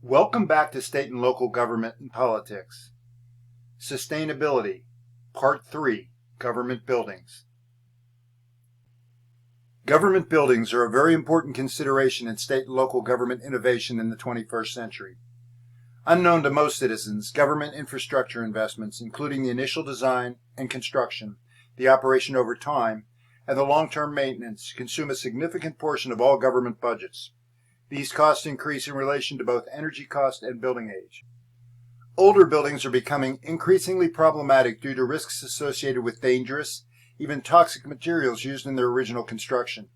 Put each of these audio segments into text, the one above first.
Welcome back to State and Local Government and Politics. Sustainability, Part 3, Government Buildings. Government buildings are a very important consideration in state and local government innovation in the 21st century. Unknown to most citizens, government infrastructure investments, including the initial design and construction, the operation over time, and the long-term maintenance, consume a significant portion of all government budgets. These costs increase in relation to both energy cost and building age. Older buildings are becoming increasingly problematic due to risks associated with dangerous, even toxic materials used in their original construction.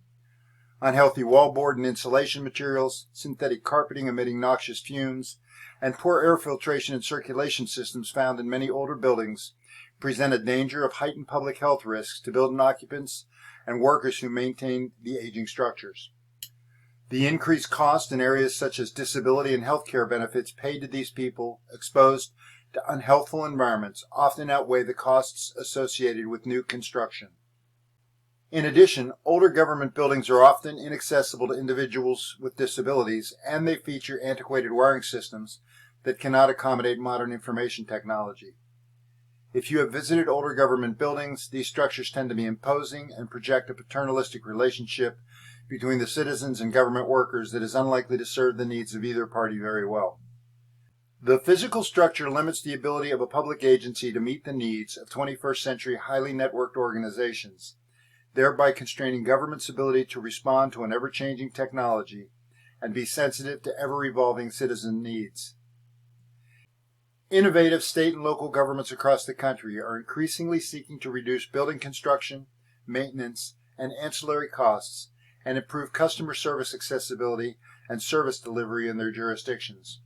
Unhealthy wallboard and insulation materials, synthetic carpeting emitting noxious fumes, and poor air filtration and circulation systems found in many older buildings present a danger of heightened public health risks to building occupants and workers who maintain the aging structures. The increased cost in areas such as disability and health care benefits paid to these people exposed to unhealthful environments often outweigh the costs associated with new construction. In addition, older government buildings are often inaccessible to individuals with disabilities, and they feature antiquated wiring systems that cannot accommodate modern information technology. If you have visited older government buildings, these structures tend to be imposing and project a paternalistic relationship between the citizens and government workers that is unlikely to serve the needs of either party very well. The physical structure limits the ability of a public agency to meet the needs of 21st century highly networked organizations, thereby constraining government's ability to respond to an ever-changing technology and be sensitive to ever-evolving citizen needs. Innovative state and local governments across the country are increasingly seeking to reduce building construction, maintenance, and ancillary costs and improve customer service accessibility and service delivery in their jurisdictions.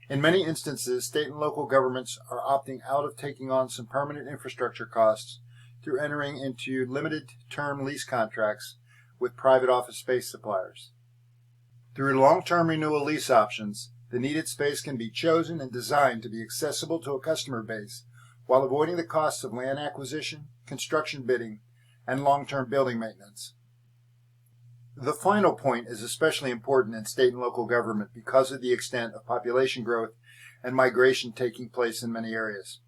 In many instances, state and local governments are opting out of taking on some permanent infrastructure costs through entering into limited-term lease contracts with private office space suppliers. Through long-term renewal lease options, the needed space can be chosen and designed to be accessible to a customer base while avoiding the costs of land acquisition, construction bidding, and long-term building maintenance. The final point is especially important in state and local government because of the extent of population growth and migration taking place in many areas.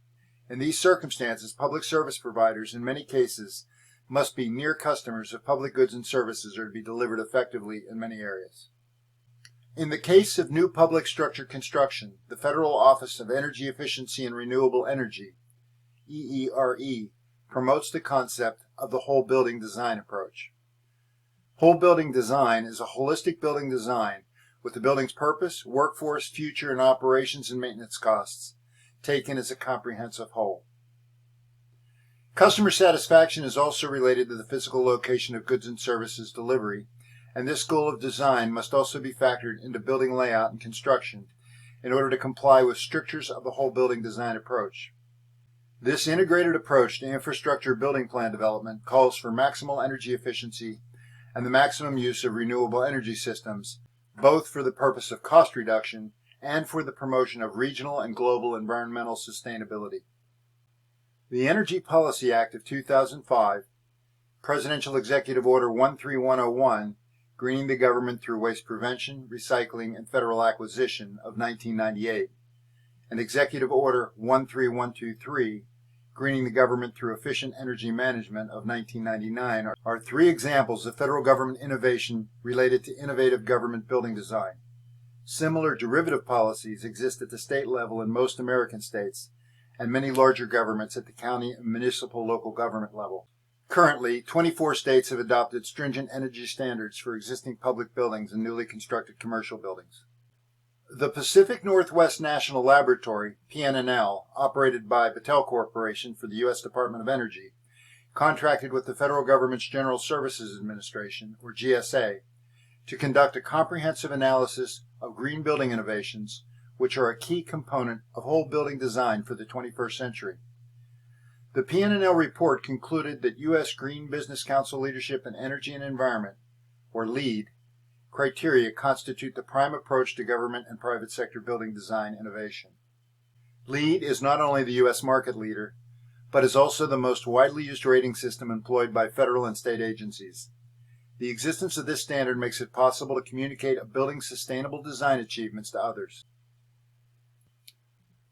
In these circumstances, public service providers, in many cases, must be near customers if public goods and services are to be delivered effectively in many areas. In the case of new public structure construction, the Federal Office of Energy Efficiency and Renewable Energy, EERE, promotes the concept of the whole building design approach. Whole building design is a holistic building design with the building's purpose, workforce, future, and operations and maintenance costs taken as a comprehensive whole. Customer satisfaction is also related to the physical location of goods and services delivery, and this goal of design must also be factored into building layout and construction in order to comply with strictures of the whole building design approach. This integrated approach to infrastructure building plan development calls for maximal energy efficiency and the maximum use of renewable energy systems, both for the purpose of cost reduction and for the promotion of regional and global environmental sustainability. The Energy Policy Act of 2005, Presidential Executive Order 13101, Greening the Government Through Waste Prevention, Recycling, and Federal Acquisition of 1998, and Executive Order 13123, Greening the Government Through Efficient Energy Management of 1999, are three examples of federal government innovation related to innovative government building design. Similar derivative policies exist at the state level in most American states, and many larger governments at the county and municipal local government level. Currently, 24 states have adopted stringent energy standards for existing public buildings and newly constructed commercial buildings. The Pacific Northwest National Laboratory, PNNL, operated by Battelle Corporation for the U.S. Department of Energy, contracted with the federal government's General Services Administration, or GSA, to conduct a comprehensive analysis of green building innovations, which are a key component of whole building design for the 21st century. The PNNL report concluded that U.S. Green Business Council Leadership in Energy and Environment, or LEED, criteria constitute the prime approach to government and private sector building design innovation. LEED is not only the U.S. market leader, but is also the most widely used rating system employed by federal and state agencies. The existence of this standard makes it possible to communicate a building's sustainable design achievements to others.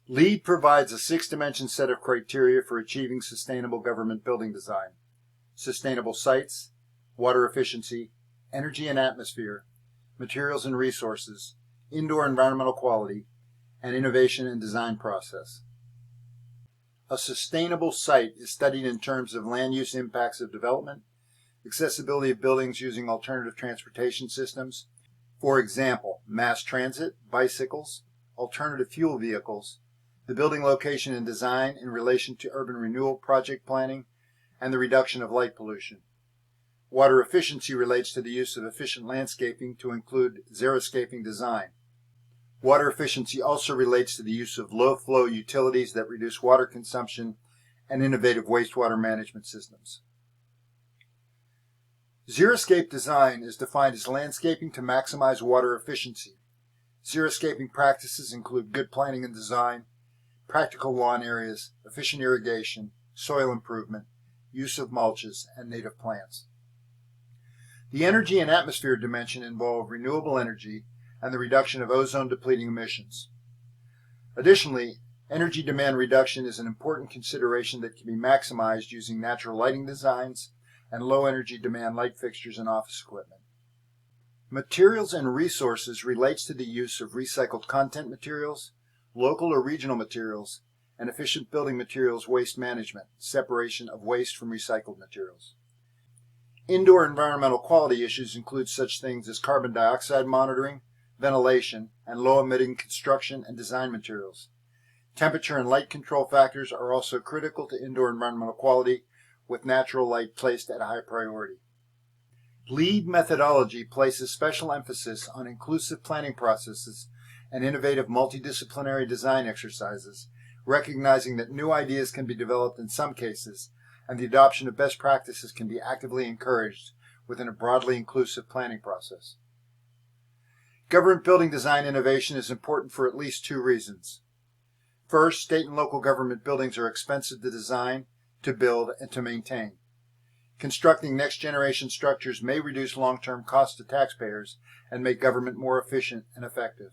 LEED provides a six-dimension set of criteria for achieving sustainable government building design: sustainable sites, water efficiency, energy and atmosphere, materials and resources, indoor environmental quality, and innovation and design process. A sustainable site is studied in terms of land use impacts of development, accessibility of buildings using alternative transportation systems, for example, mass transit, bicycles, alternative fuel vehicles, the building location and design in relation to urban renewal project planning, and the reduction of light pollution. Water efficiency relates to the use of efficient landscaping to include xeriscaping design. Water efficiency also relates to the use of low-flow utilities that reduce water consumption and innovative wastewater management systems. Xeriscape design is defined as landscaping to maximize water efficiency. Xeriscaping practices include good planning and design, practical lawn areas, efficient irrigation, soil improvement, use of mulches, and native plants. The energy and atmosphere dimension involve renewable energy and the reduction of ozone-depleting emissions. Additionally, energy demand reduction is an important consideration that can be maximized using natural lighting designs and low-energy demand light fixtures and office equipment. Materials and resources relates to the use of recycled content materials, local or regional materials, and efficient building materials waste management, separation of waste from recycled materials. Indoor environmental quality issues include such things as carbon dioxide monitoring, ventilation, and low-emitting construction and design materials. Temperature and light control factors are also critical to indoor environmental quality, with natural light placed at a high priority. LEED methodology places special emphasis on inclusive planning processes and innovative multidisciplinary design exercises, recognizing that new ideas can be developed in some cases, and the adoption of best practices can be actively encouraged within a broadly inclusive planning process. Government building design innovation is important for at least two reasons. First, state and local government buildings are expensive to design, to build, and to maintain. Constructing next-generation structures may reduce long-term costs to taxpayers and make government more efficient and effective.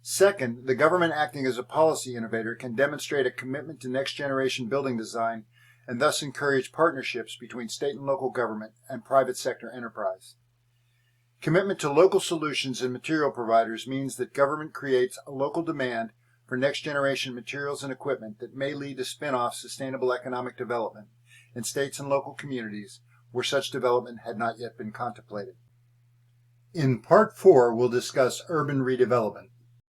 Second, the government acting as a policy innovator can demonstrate a commitment to next-generation building design and thus encourage partnerships between state and local government and private sector enterprise. Commitment to local solutions and material providers means that government creates a local demand for next-generation materials and equipment that may lead to spin-off sustainable economic development in states and local communities where such development had not yet been contemplated. In Part 4, we'll discuss urban redevelopment.